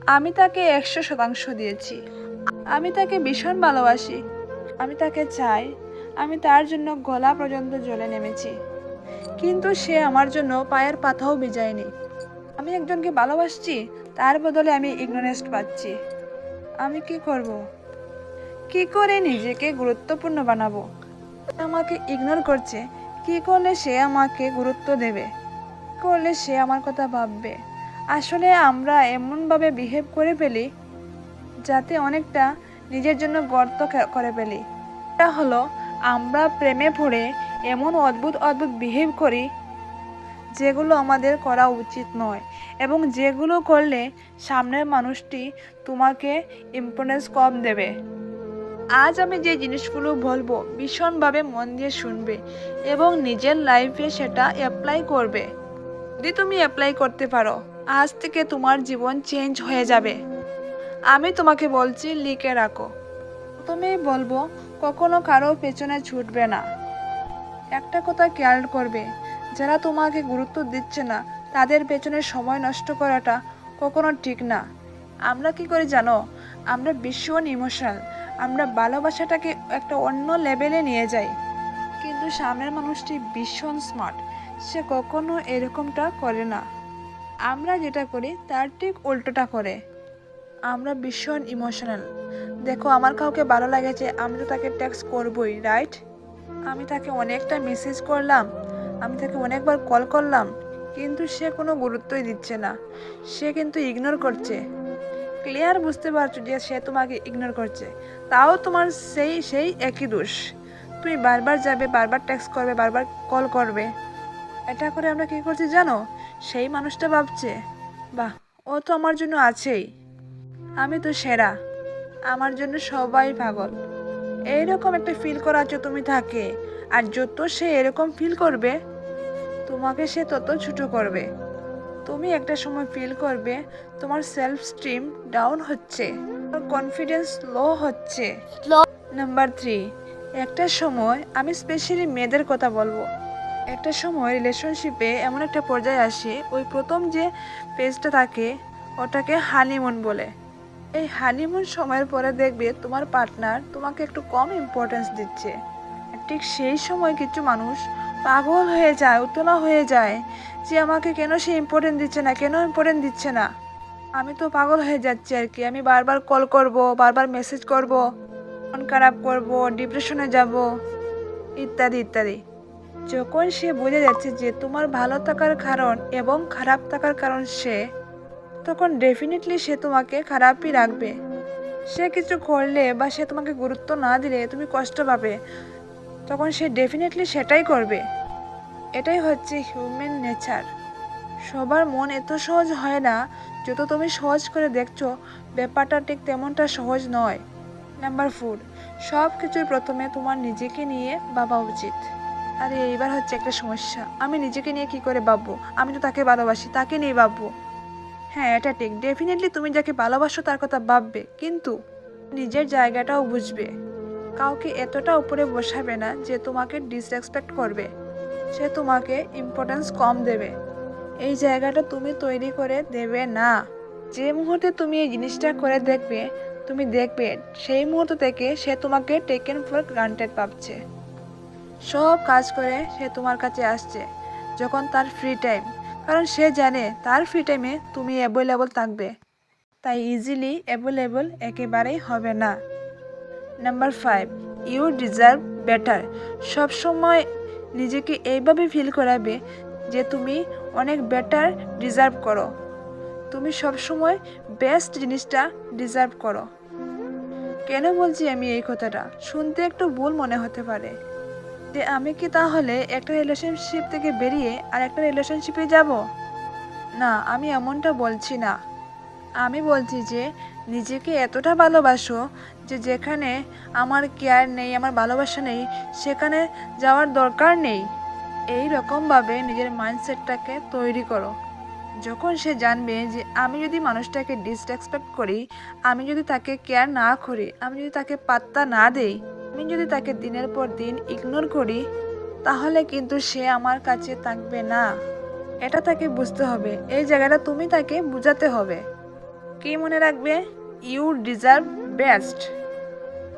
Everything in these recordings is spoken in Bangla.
আমি তাকে 100% দিয়েছি। আমি তাকে ভীষণ ভালোবাসি। আমি তাকে চাই। আমি তার জন্য গলা পর্যন্ত জলে নেমেছি, কিন্তু সে আমার জন্য পায়ের পাতাও ভিজায়নি। আমি একজনকে ভালোবাসছি, তার বদলে আমি ইগনোরেন্স পাচ্ছি। আমি কি করব? কি করে নিজেকে গুরুত্বপূর্ণ বানাবো? সে আমাকে ইগনোর করছে। কি করলে সে আমাকে গুরুত্ব দেবে? কি করলে সে আমার কথা ভাববে? আসলে আমরা এমনভাবে বিহেভ করে ফেলি যাতে অনেকটা নিজের জন্য গর্ত করে ফেলি। এটা হলো আমরা প্রেমে পড়ে এমন অদ্ভুত অদ্ভুত বিহেভ করি যেগুলো আমাদের করা উচিত নয়, এবং যেগুলো করলে সামনের মানুষটি তোমাকে ইম্পর্টেন্স কম দেবে। আজ আমি যে জিনিসগুলো বলবো ভীষণভাবে মন দিয়ে শুনবে এবং নিজের লাইফে সেটা অ্যাপ্লাই করবে। যদি তুমি অ্যাপ্লাই করতে পারো, আজ থেকে তোমার জীবন চেঞ্জ হয়ে যাবে। আমি তোমাকে বলছি, লিখে রাখো। প্রথমেই বলবো, কখনো কারো পেছনে ছুটবে না। একটা কথা খেয়াল করবে, যারা তোমাকে গুরুত্ব দিচ্ছে না তাদের পেছনে সময় নষ্ট করাটা কখনো ঠিক না। আমরা কি করি জানো? আমরা ভীষণ ইমোশনাল। আমরা ভালোবাসাটাকে একটা অন্য লেভেলে নিয়ে যাই, কিন্তু সামনের মানুষটি ভীষণ স্মার্ট। সে কখনো এরকমটা করে না। আমরা যেটা করি তার ঠিক উল্টোটা করে। আমরা ভীষণ ইমোশনাল। দেখো, আমার কাউকে ভালো লাগেছে, আমি তো তাকে টেক্সট করবই, রাইট? আমি তাকে অনেকটা মেসেজ করলাম, আমি তাকে অনেকবার কল করলাম, কিন্তু সে কোনো গুরুত্বই দিচ্ছে না। সে কিন্তু ইগনোর করছে। ক্লিয়ার বুঝতে পারছো যে সে তোমাকে ইগনোর করছে, তাও তোমার সেই সেই একই দোষ। তুমি বারবার যাবে, বারবার টেক্সট করবে, বারবার কল করবে। এটা করে আমরা কী করছি জানো? সেই মানুষটা ভাবছে, বাহ, ও তো আমার জন্য আছেই, আমি তো সেরা, আমার জন্য সবাই পাগল। এইরকম একটা ফিল করাচ্ছ তুমি তাকে। আর যত সে এরকম ফিল করবে, তোমাকে সে তত ছোট করবে। তুমি একটা সময় ফিল করবে তোমার সেলফ স্টিম ডাউন হচ্ছে, তোমার কনফিডেন্স লো হচ্ছে। নাম্বার 3, একটা সময়, আমি স্পেশালি মেয়েদের কথা বলবো, একটা সময় রিলেশনশিপে এমন একটা পর্যায়ে আসে, ওই প্রথম যে পেজটা থাকে ওটাকে হানিমুন বলে। এই হানিমুন সময়ের পরে দেখবে তোমার পার্টনার তোমাকে একটু কম ইম্পর্টেন্স দিচ্ছে। ঠিক সেই সময় কিছু মানুষ পাগল হয়ে যায়, উতলা হয়ে যায় যে আমাকে কেন সে ইম্পর্টেন্ট দিচ্ছে না, কেন ইম্পর্টেন্ট দিচ্ছে না। আমি তো পাগল হয়ে যাচ্ছি আর কি। আমি বারবার কল করব, বারবার মেসেজ করব, মন খারাপ করব, ডিপ্রেশনে যাব, ইত্যাদি ইত্যাদি। যখন সে বুঝে যাচ্ছে যে তোমার ভালো থাকার কারণ এবং খারাপ থাকার কারণ সে, তখন ডেফিনেটলি সে তোমাকে খারাপই রাখবে। সে কিছু করলে বা সে তোমাকে গুরুত্ব না দিলে তুমি কষ্ট পাবে, তখন সে ডেফিনেটলি সেটাই করবে। এটাই হচ্ছে হিউম্যান নেচার। সবার মন এত সহজ হয় না, যত তুমি সহজ করে দেখছো ব্যাপারটা ঠিক তেমনটা সহজ নয়। নাম্বার 4, সব কিছুর প্রথমে তোমার নিজেকে নিয়ে ভাবা উচিত। আরে এইবার হচ্ছে একটা সমস্যা, আমি নিজেকে নিয়ে কি করে ভাববো? আমি তো তাকে ভালোবাসি, তাকে নিয়ে ভাববো। হ্যাঁ, এটা ঠিক, ডেফিনেটলি তুমি যাকে ভালোবাসো তার কথা ভাববে, কিন্তু নিজের জায়গাটাও বুঝবে। কাউকে এতটা উপরে বসাবে না যে তোমাকে ডিসরেসপেক্ট করবে, সে তোমাকে ইম্পর্টেন্স কম দেবে। এই জায়গাটা তুমি তৈরি করে দেবে না। যে মুহূর্তে তুমি এই জিনিসটা করে দেখবে, তুমি দেখবে সেই মুহূর্ত থেকে সে তোমাকে টেকেন ফর গ্রান্টেড ভাবছে। সব কাজ করে সে তোমার কাছে আসছে যখন তার ফ্রি টাইম, কারণ সে জানে তার ফ্রি টাইমে তুমি অ্যাভেলেবল থাকবে, তাই ইজিলি অ্যাভেলেবল একেবারেই হবে না। Number 5, you deserve better. সবসময় নিজেকে এইভাবে ফিল করাবে যে তুমি অনেক বেটার ডিজার্ভ করো, তুমি সবসময় বেস্ট জিনিসটা ডিজার্ভ করো। কেন বলছি আমি এই কথাটা? শুনতে একটু ভুল মনে হতে পারে যে আমি কি তাহলে একটা রিলেশনশিপ থেকে বেরিয়ে আর একটা রিলেশনশিপে যাব? না, আমি এমনটা বলছি না। আমি বলছি যে নিজেকে এতটা ভালোবাসো যে যেখানে আমার কেয়ার নেই, আমার ভালোবাসা নেই, সেখানে যাওয়ার দরকার নেই। এই রকমভাবে নিজের মাইন্ডসেটটাকে তৈরি করো। যখন সে জানবে যে আমি যদি মানুষটাকে ডিসরেসপেক্ট করি, আমি যদি তাকে কেয়ার না করি, আমি যদি তাকে পাত্তা না দেই, আমি যদি তাকে দিনের পর দিন ইগনোর করি, তাহলে কিন্তু সে আমার কাছে থাকবে না। এটা তাকে বুঝতে হবে, এই জায়গাটা তুমি তাকে বোঝাতে হবে। কি মনে রাখবে? You deserve best.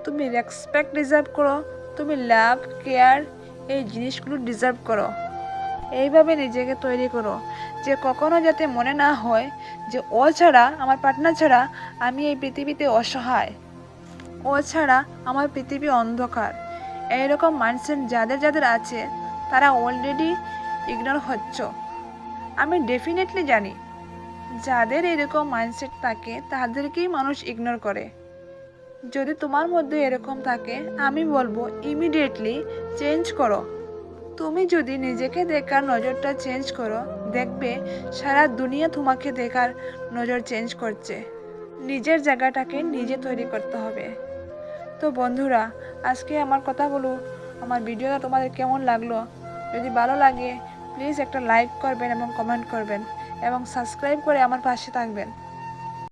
তুমি রেসপেক্ট ডিজার্ভ করো, তুমি লাভ, কেয়ার, এই জিনিসগুলো ডিজার্ভ করো। এইভাবে নিজেকে তৈরি করো যে কখনো যাতে মনে না হয় যে ও ছাড়া, আমার পার্টনার ছাড়া আমি এই পৃথিবীতে অসহায়, ও ছাড়া আমার পৃথিবী অন্ধকার। এইরকম মাইন্ডসেট যাদের যাদের আছে তারা অলরেডি ইগনোর হচ্ছ। আমি ডেফিনেটলি জানি যাদের এরকম মাইন্ডসেট থাকে তাদেরকেই মানুষ ইগনোর করে। যদি তোমার মধ্যে এরকম থাকে আমি বলবো ইমিডিয়েটলি চেঞ্জ করো। তুমি যদি নিজেকে দেখার নজরটা চেঞ্জ করো, দেখবে সারা দুনিয়া তোমাকে দেখার নজর চেঞ্জ করছে। নিজের জায়গাটাকে নিজে তৈরি করতে হবে। তো বন্ধুরা, আজকে আমার কথাগুলো, আমার ভিডিওটা তোমাদের কেমন লাগলো? যদি ভালো লাগে প্লিজ একটা লাইক করবেন এবং কমেন্ট করবেন এবং সাবস্ক্রাইব করে আমার পাশে থাকবেন।